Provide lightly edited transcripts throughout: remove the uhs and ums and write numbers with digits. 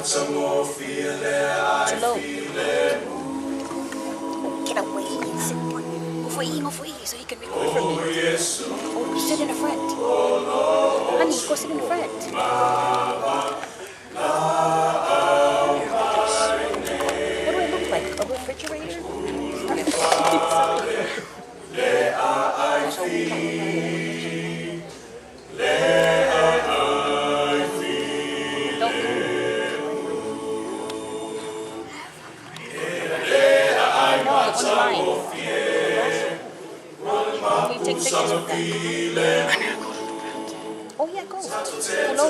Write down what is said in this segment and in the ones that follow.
Hello. Get away and sit one. Move for E so he can record for me. Oh, sit in the front. Honey, go sit in the front. What do I look like? A refrigerator? Take pictures with that. Oh yeah, go. Hello.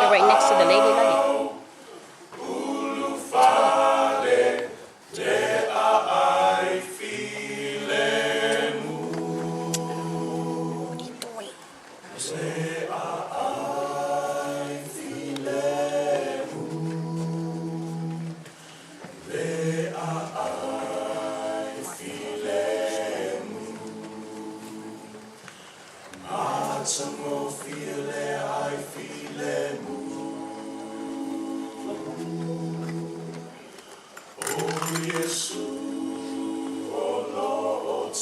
Right next to the lady light. Oh, Yesu, oh Lord,